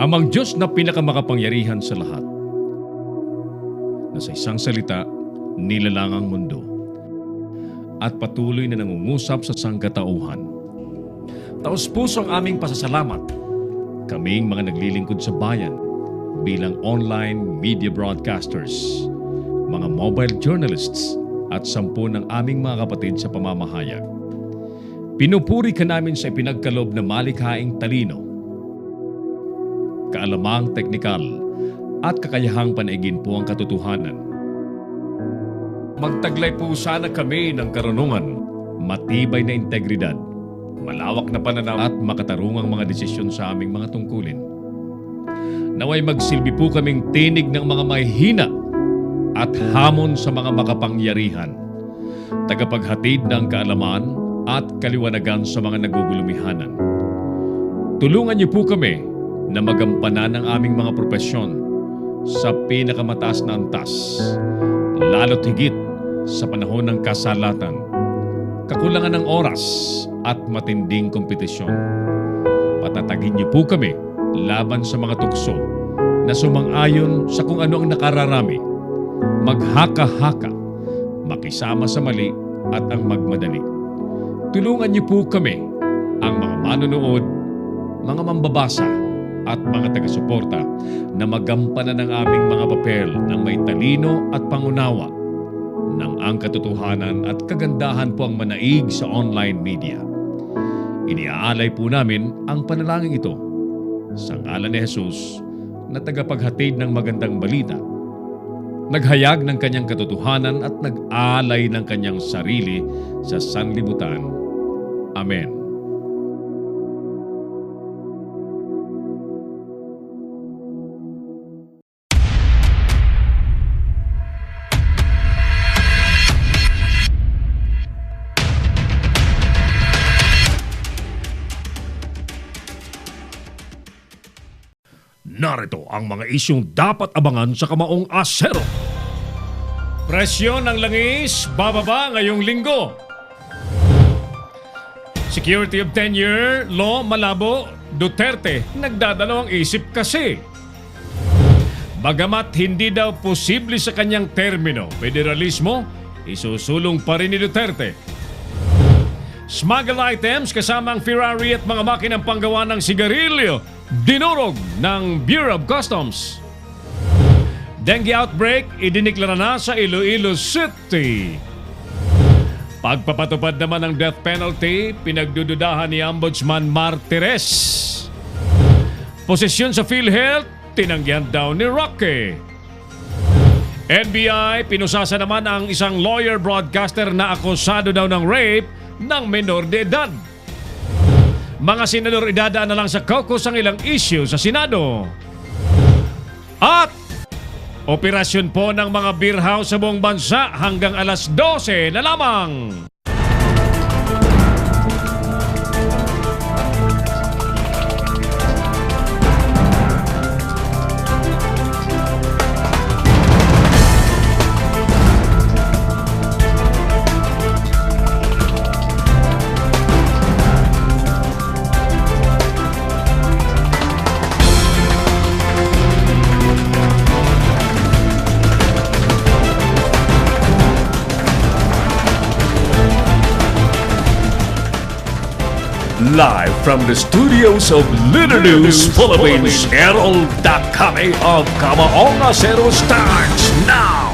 Amang Diyos na pinakamakapangyarihan sa lahat, na sa isang salita, nilalang ang mundo at patuloy na nangungusap sa sangkatauhan. Taos-puso ang aming pasasalamat, kaming mga naglilingkod sa bayan bilang online media broadcasters, mga mobile journalists at 10 ng aming mga kapatid sa pamamahayag. Pinupuri ka namin sa ipinagkaloob na malikhaing talino, kaalamang teknikal at kakayahang panaigin po ang katotohanan. Magtaglay po sana kami ng karunungan, matibay na integridad, malawak na pananaw at makatarungang mga desisyon sa aming mga tungkulin. Naway magsilbi po kaming tinig ng mga mahihina at hamon sa mga makapangyarihan, tagapaghatid ng kaalaman at kaliwanagan sa mga nagugulumihanan. Tulungan niyo po kami na magampanan ang aming mga propesyon sa pinakamataas na antas, lalo't higit sa panahon ng kasalatan, kakulangan ng oras at matinding kompetisyon. Patatagin niyo po kami laban sa mga tukso na sumang-ayon sa kung ano ang nakararami, maghaka-haka, makisama sa mali at ang magmadali. Tulungan niyo po kami, ang mga manonood, mga mambabasa at mga taga-suporta na magampanan ng aming mga papel ng may talino at pangunawa ng ang katotohanan at kagandahan po ang manaig sa online media. Iniaalay po namin ang panalangin ito sa ngalan ni Jesus na tagapaghatid ng magandang balita, naghayag ng kanyang katotohanan at nag-alay ng kanyang sarili sa sanlibutan. Amen. Narito ang mga isyong dapat abangan sa Kamaong Asero. Presyo ng langis, bababa ngayong linggo. Security of tenure, law malabo, Duterte, nagdadalawang isip kasi. Bagamat hindi daw posible sa kanyang termino, federalismo, isusulong pa rin ni Duterte. Smuggle items kasama ang Ferrari at mga makinang panggawa ng sigarilyo, dinurog ng Bureau of Customs. Dengue outbreak, idiniklara na sa Iloilo City. Pagpapatupad naman ng death penalty, pinagdududahan ni Ombudsman Martires. Posisyon sa PhilHealth, tinanggihan daw ni Roque. NBI, pinusasa naman ang isang lawyer broadcaster na akusado daw ng rape ng menor de edad. Mga senador idadaan na lang sa caucus ang ilang issue sa Senado. At operasyon po ng mga beer house sa buong bansa hanggang alas 12 na lamang. Live from the studios of Little News Philippines, Errol Dakame of Kamaong Asero starts now!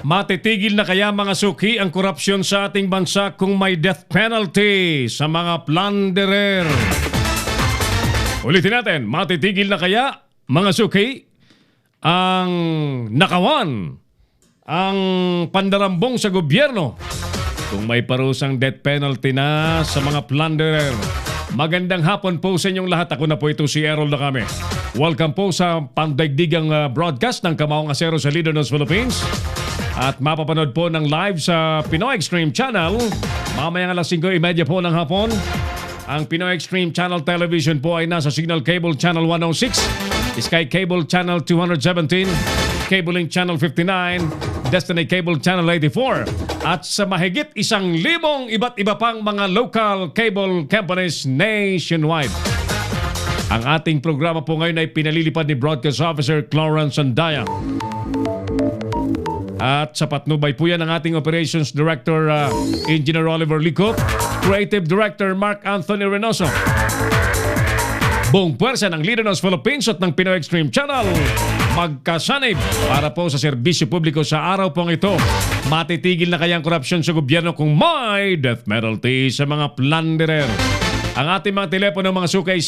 Matitigil na kaya mga suki ang korupsyon sa ating bansa kung may death penalty sa mga plunderer? Ulitin natin, matitigil na kaya mga suki ang nakawan, ang pandarambong sa gobyerno kung may parusang death penalty na sa mga plunderer? Magandang hapon po sa inyong lahat. Ako na po ito si Errol Dakame. Welcome po sa pandaigdigang broadcast ng Kamaong Asero sa Little News Philippines. At mapapanood po ng live sa Pinoy Extreme Channel. Mamayang alas 5:30 po ng hapon. Ang Pinoy Extreme Channel Television po ay nasa Signal Cable Channel 106, Sky Cable Channel 217, Cable Link Channel 59, Destiny Cable Channel 84, at sa mahigit 1,000 iba't iba pang mga local cable companies nationwide. Ang ating programa po ngayon ay pinalilipad ni Broadcast Officer Clarence Andaya. At sa patnubay po yan ang ating Operations Director Engineer Oliver Licop, Creative Director Mark Anthony Reynoso. Buong puwersa ng Lidenos Philippines at ng Pinoy Extreme Channel magkasanib para po sa serbisyo publiko sa araw pong ito. Matitigil na kayang korupsyon sa gobyerno kung may death penalty sa mga plunderer. Ang ating mga telepono mga suka ay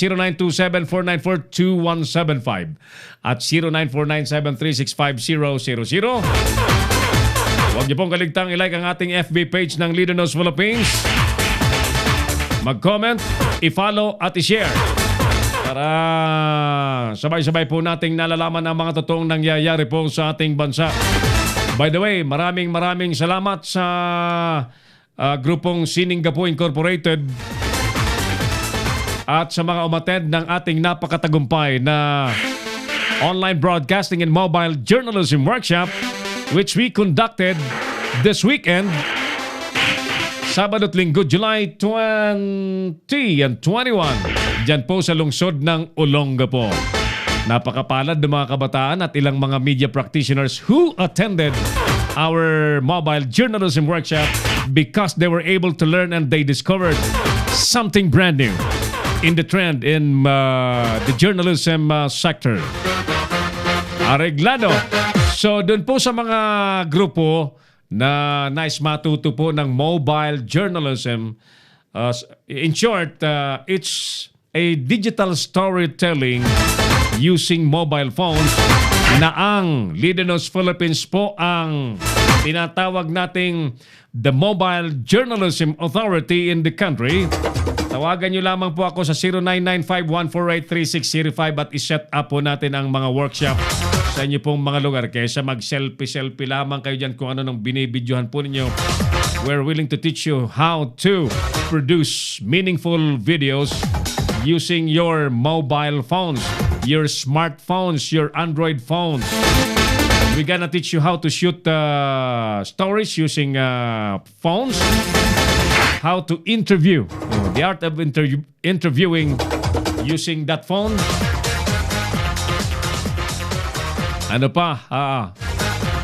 0927-494-2175 at 0949-736-5000. Huwag niyo pong kaligtang ilike ang ating FB page ng Lidenos Philippines. Mag-comment, i-follow at i-share para sabay-sabay po nating nalalaman ang mga totoong nangyayari po sa ating bansa. By the way, maraming salamat sa grupong Siningapo Incorporated at sa mga umattend ng ating napakatagumpay na online broadcasting and mobile journalism workshop which we conducted this weekend, Sabado at Linggo, July 20 and 21, dyan po sa lungsod ng Olongapo. Napakapalad ng mga kabataan at ilang mga media practitioners who attended our mobile journalism workshop because they were able to learn and they discovered something brand new in the trend in the journalism sector. Areglado. So, doon po sa mga grupo na nais matuto po ng mobile journalism, in short, it's a digital storytelling using mobile phones na ang Lidenos Philippines po ang tinatawag nating the Mobile Journalism Authority in the country. Tawagan nyo lamang po ako sa 0995-148-3605 at iset up po natin ang mga workshop sa inyo pong mga lugar. Kaysa mag-selfie lamang kayo dyan kung ano nang binibidyohan po ninyo. We're willing to teach you how to produce meaningful videos using your mobile phones, your smartphones, your Android phones. We're gonna teach you how to shoot stories using phones, how to interview, the art of interviewing using that phone. Ano pa?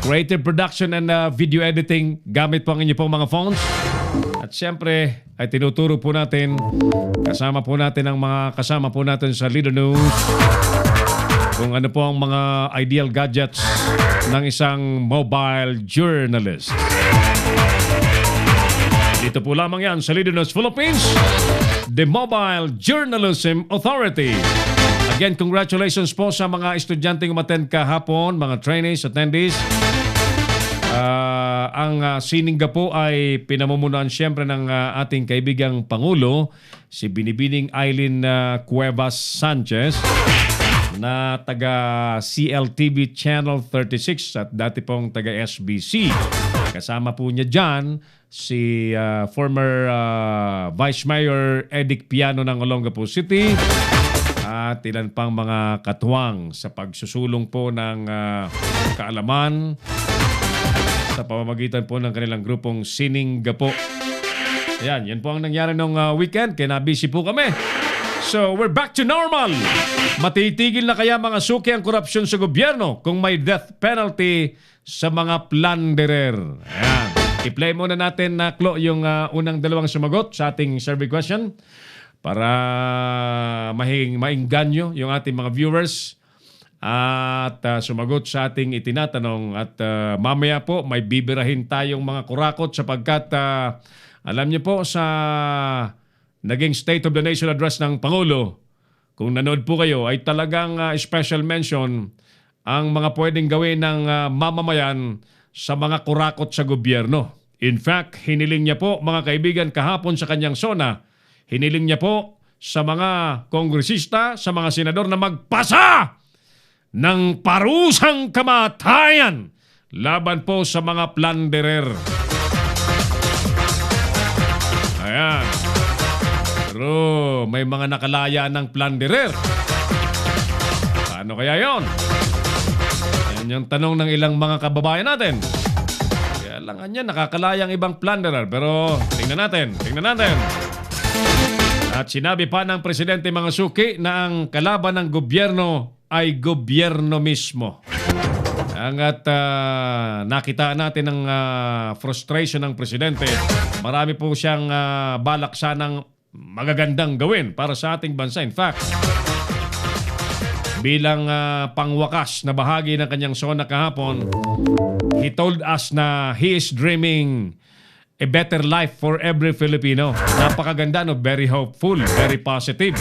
Creative production and video editing gamit po ang inyo pong mga phones. At siyempre, ay tinuturo po natin, kasama po natin ang mga kasama po natin sa Leader News, kung ano po ang mga ideal gadgets ng isang mobile journalist. Dito po lamang yan sa Leader News Philippines, the Mobile Journalism Authority. Again, congratulations po sa mga estudyanteng umattend kahapon, mga trainees, attendees. Ang Siningapo ay pinamumunuan siyempre ng ating kaibigang Pangulo, si Binibining Eileen Cuevas Sanchez, na taga CLTV Channel 36 at dati pong taga SBC. Kasama po niya dyan si former Vice Mayor Edic Piano ng Olongapo City at ilan pang mga katuwang sa pagsusulong po ng kaalaman sa pamamagitan po ng kanilang grupong Siningapo. Yan po ang nangyari nung weekend, kaya na-busy po kami. So, we're back to normal. Matitigil na kaya mga suki ang korupsyon sa gobyerno kung may death penalty sa mga plunderer? Ayan. I-play muna natin na Klo yung unang dalawang sumagot sa ating survey question para maingganyo yung ating mga viewers at sumagot sa ating itinatanong. At mamaya po may bibirahin tayong mga kurakot sapagkat alam niyo po sa naging State of the Nation address ng Pangulo, kung nanood po kayo, ay talagang special mention ang mga pwedeng gawin ng mamamayan sa mga kurakot sa gobyerno. In fact, hiniling niya po mga kaibigan kahapon sa kanyang SONA, hiniling niya po sa mga kongresista, sa mga senador na magpasa ng parusang kamatayan laban po sa mga plunderer. Ayan. Pero may mga nakalaya ng plunderer. Paano kaya yon? Yan yung tanong ng ilang mga kababayan natin. Kaya lang yan, nakakalaya ang ibang plunderer. Pero tingnan natin. At sinabi pa ng Presidente Mangasuki na ang kalaban ng gobyerno ay gobyerno mismo. At nakita natin ang frustration ng Presidente. Marami po siyang balak sanang magagandang gawin para sa ating bansa. In fact, bilang pangwakas na bahagi ng kanyang sona kahapon, he told us na he is dreaming a better life for every Filipino. Napakaganda, no? Very hopeful, very positive.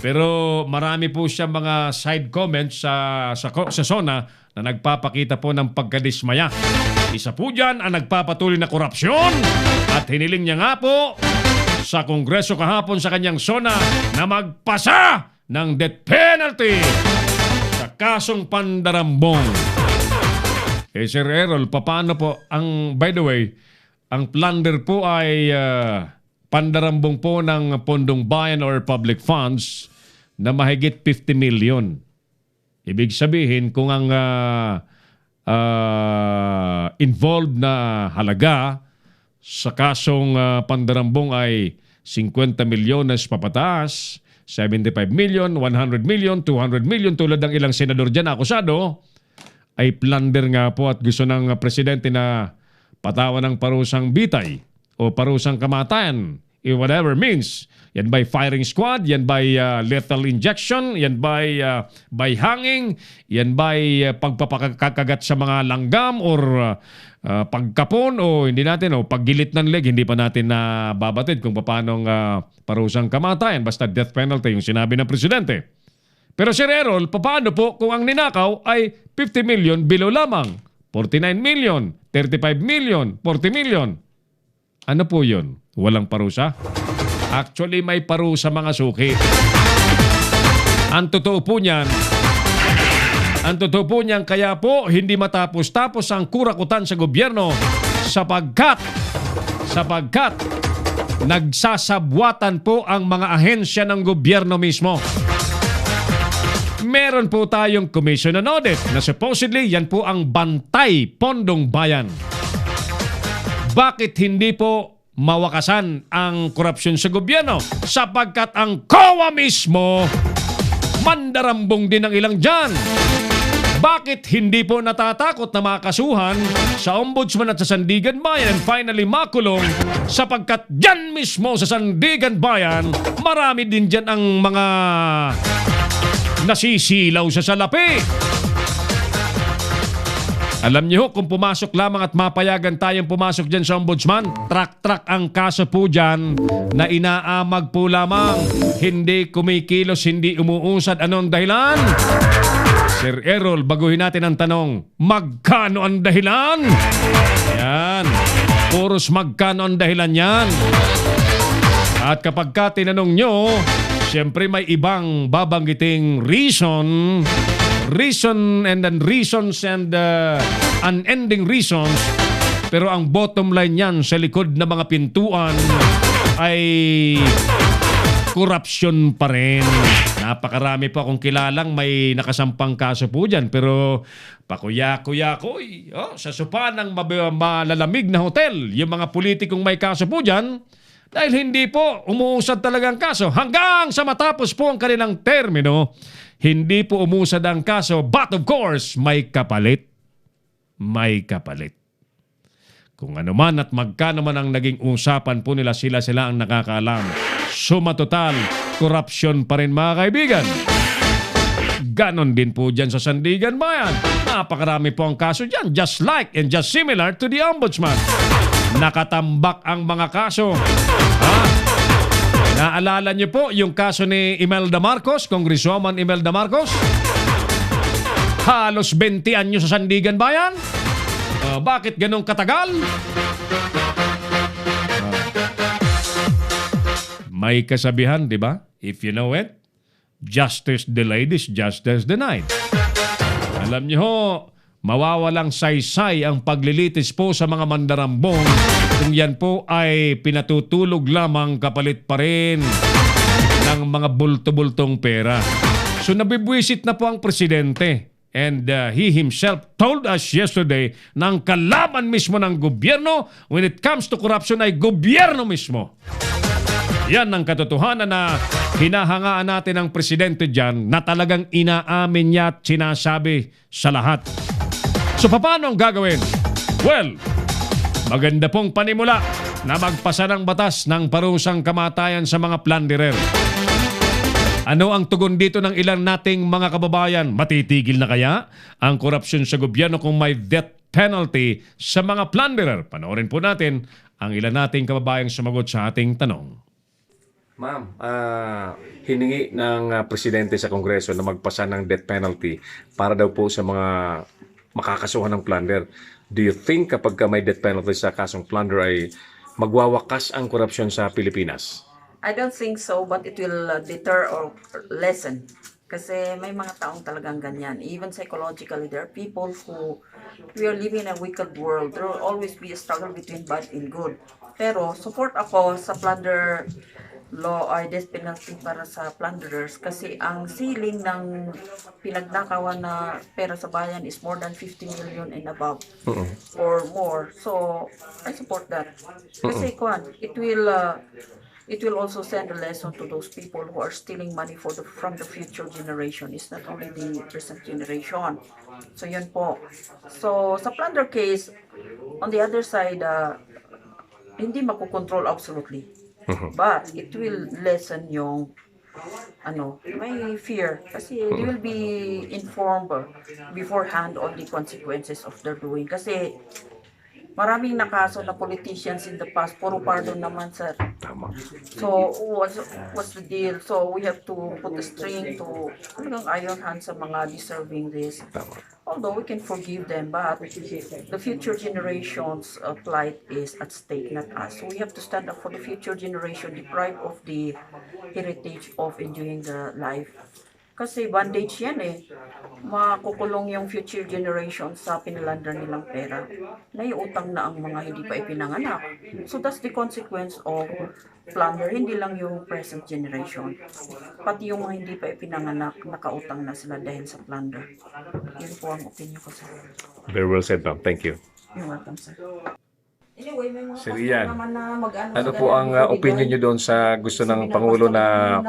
Pero marami po siya mga side comments sa SONA na nagpapakita po ng pagkadismaya. Isa po dyan ang nagpapatuloy na korupsyon at hiniling niya nga po sa Kongreso kahapon sa kanyang SONA na magpasa ng death penalty sa kasong pandarambong. Sir Errol, paano po by the way, ang plunder po ay pandarambong po ng pondong bayan or public funds na mahigit 50 million. Ibig sabihin, kung ang involved na halaga sa kasong pandarambong ay 50 milyones papataas, 75 million, 100 million, 200 million, tulad ng ilang senador dyan akusado, ay plunder nga po at gusto ng presidente na patawan ng parusang bitay o parusang kamatayan, whatever means. Yan by firing squad, yan by lethal injection, yan by hanging, yan by pagpapakagat sa mga langgam or pagkapon o hindi natin, o paggilit ng leg, hindi pa natin na babatid kung paano parusang kamatayan. Basta death penalty yung sinabi ng presidente. Pero Sir Errol, paano po kung ang ninakaw ay 50 million below lamang? 49 million, 35 million, 40 million. Ano po yun? Walang parusa? Actually, may parusa mga suki. Ang totoo po niyan, kaya po hindi matapos-tapos ang kurakutan sa gobyerno sapagkat nagsasabwatan po ang mga ahensya ng gobyerno mismo. Meron po tayong Commission on Audit na supposedly yan po ang bantay pondong bayan. Bakit hindi po mawakasan ang korupsyon sa gobyerno? Sapagkat ang COA mismo mandarambong din ang ilang dyan. Bakit hindi po natatakot na makasuhan sa Ombudsman at sa Sandigan Bayan and finally makulong? Sapagkat dyan mismo sa Sandigan Bayan, marami din dyan ang mga nasisilaw sa salapi. Alam niyo, kung pumasok lamang at mapayagan tayong pumasok dyan sa Ombudsman, trak-trak ang kaso po dyan na inaamag po lamang. Hindi kumikilos, hindi umuusad. Anong dahilan? Sir Errol, baguhin natin ang tanong, magkano ang dahilan? Yan. Puros magkano ang dahilan yan. At kapag ka tinanong nyo, siyempre may ibang babanggiting reason and then reasons and unending reasons. Pero ang bottom line yan sa likod ng mga pintuan ay corruption pa rin. Napakarami po akong kilalang may nakasampang kaso po dyan. Pero pakuya-kuya-kuy, sa sopa ng malalamig na hotel, yung mga politikong may kaso po dyan, dahil hindi po umuusad talaga ang kaso. Hanggang sa matapos po ang kanilang termino, hindi po umusad ang kaso. But of course, may kapalit. May kapalit. Kung ano man at magkano man ang naging usapan po nila, sila ang nakakaalam. Suma total, korupsyon pa rin mga kaibigan. Ganon din po dyan sa Sandigan Bayan. Napakarami po ang kaso dyan. Just like and just similar to the Ombudsman. Nakatambak ang mga kaso. Naalala niyo po yung kaso ni Imelda Marcos, Congresswoman Imelda Marcos? Halos 20 anyo sa Sandigan Bayan. Bakit ganong katagal? May kasabihan, di ba? If you know it, justice delayed is justice denied. Alam niyo ho, mawawalang saysay ang paglilitis po sa mga mandarambong kung yan po ay pinatutulog lamang kapalit pa rin ng mga bulto-bultong pera. So nabibwisit na po ang presidente. And he himself told us yesterday na ang kalaban mismo ng gobyerno when it comes to corruption ay gobyerno mismo. Yan ang katotohanan na hinahangaan natin ng presidente dyan na talagang inaamin niya at sinasabi sa lahat. So paano ang gagawin? Well, maganda pong panimula na magpasa ng batas ng parusang kamatayan sa mga plunderer. Ano ang tugon dito ng ilan nating mga kababayan? Matitigil na kaya ang korupsyon sa gobyerno kung may death penalty sa mga plunderer? Panoorin po natin ang ilan nating kababayang sumagot sa ating tanong. Ma'am, hiningi ng presidente sa Kongreso na magpasa ng death penalty para daw po sa mga makakasuhan ng plunder. Do you think kapag may death penalty sa kasong plunder ay magwawakas ang korupsyon sa Pilipinas? I don't think so, but it will deter or lessen. Kasi may mga taong talagang ganyan. Even psychologically, there are people who, we are living in a wicked world. There will always be a struggle between bad and good. Pero support ako sa plunder law or death penalty para sa plunderers kasi ang ceiling ng pinagnakawan na pera sa bayan is more than 50 million and above or more. So, I support that. Kasi it will also send a lesson to those people who are stealing money from the future generation. It's not only the present generation. So yun po. So sa plunder case, on the other side, hindi makukontrol absolutely. But it will lessen yung may fear. Kasi they will be informed beforehand on the consequences of their doing. Kasi maraming nakaso na politicians in the past, puro pardon naman, sir. Tama. So, what's the deal? So, we have to put a string to talagang iron hand sa mga deserving this. Tama. Although we can forgive them, but the future generations' plight is at stake, not us. So, we have to stand up for the future generation deprived of the heritage of enjoying the life. Kasi bandage yan eh. Makukulong yung future generation sa pinilander nilang pera. Naiutang na ang mga hindi pa ipinanganak. So that's the consequence of plunder. Hindi lang yung present generation. Pati yung mga hindi pa ipinanganak, nakautang na sila dahil sa plunder. Yun po ang opinion ko, sir. Very well said, ma'am. Thank you. You're welcome, sir. Anyway, may mga Sir Ian, naman na Ano po ang opinion nyo doon sa gusto ng Pangulo na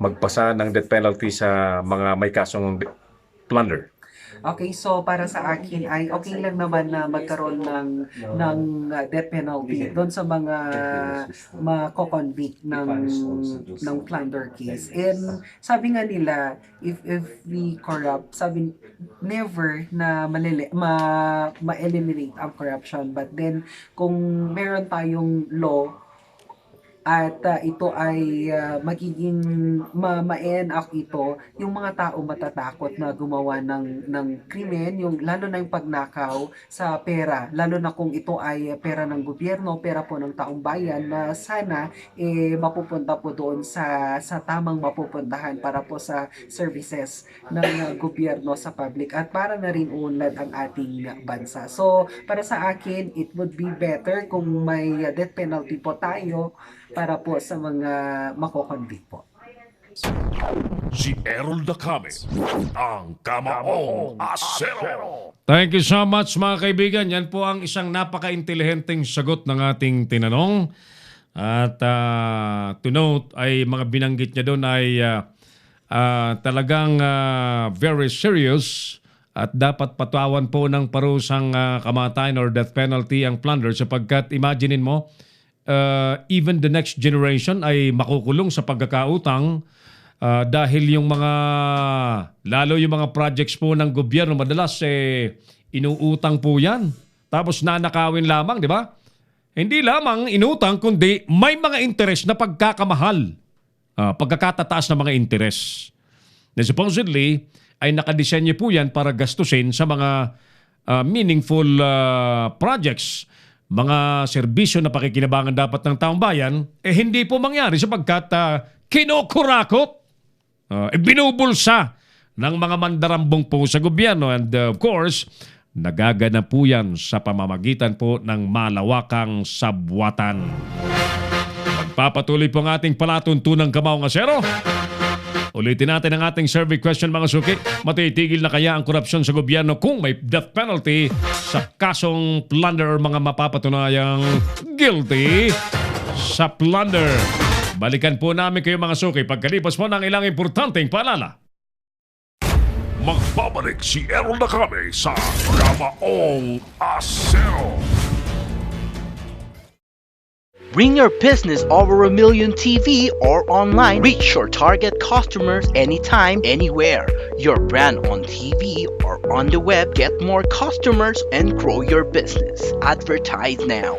magpasa ng death penalty sa mga may kasong plunder? Okay, so para sa akin ay okay lang naman na magkaroon ng death penalty doon sa mga mako-convict ng plunder case. And sabi nga nila, if we corrupt, sabi never na ma-eliminate ang corruption, but then kung meron tayong law at ito ay magiging ma-enact ito, yung mga tao matatakot na gumawa ng krimen, yung lalo na yung pagnakaw sa pera, lalo na kung ito ay pera ng gobyerno, pera po ng taong bayan, na sana mapupunta po doon sa tamang mapupuntahan para po sa services ng gobyerno sa public at para na rin unlad ang ating bansa. So para sa akin, it would be better kung may death penalty po tayo para po sa mga mako-convict po. Si Errol Dacame, ang Kamaong Asero. Thank you so much mga kaibigan. Yan po ang isang napaka-intelihenteng sagot ng ating tinanong. At to note ay mga binanggit niya doon ay talagang very serious at dapat patawan po ng parusang kamatayan or death penalty ang plunder sapagkat imaginein mo, even the next generation ay makukulong sa pagkakautang dahil yung lalo yung mga projects po ng gobyerno madalas inuutang po yan. Tapos nanakawin lamang, di ba? Hindi lamang inutang kundi may mga interest na pagkakamahal. Pagkakatataas na mga interest. Na supposedly ay nakadesenyo po yan para gastusin sa mga meaningful projects, mga serbisyo na pakikinabangan dapat ng taong bayan, hindi po mangyari sapagkat kinukurakot, binubulsa ng mga mandarambong po sa gobyerno. And of course, nagaganap po yan sa pamamagitan po ng malawakang sabwatan. Magpapatuloy po ang ating palatuntunang Kamaong Asero. Ulitin natin ang ating survey question mga suki. Matitigil na kaya ang korupsyon sa gobyerno kung may death penalty sa kasong plunder or mga mapapatunayang guilty sa plunder? Balikan po namin kayo mga suki pagkalipas po ng ilang importanteng paalala. Magbabalik si Errol Dacame sa Kamaong Asero. Bring your business over 1 million TV or online. Reach your target customers anytime, anywhere. Your brand on TV or on the web. Get more customers and grow your business. Advertise now.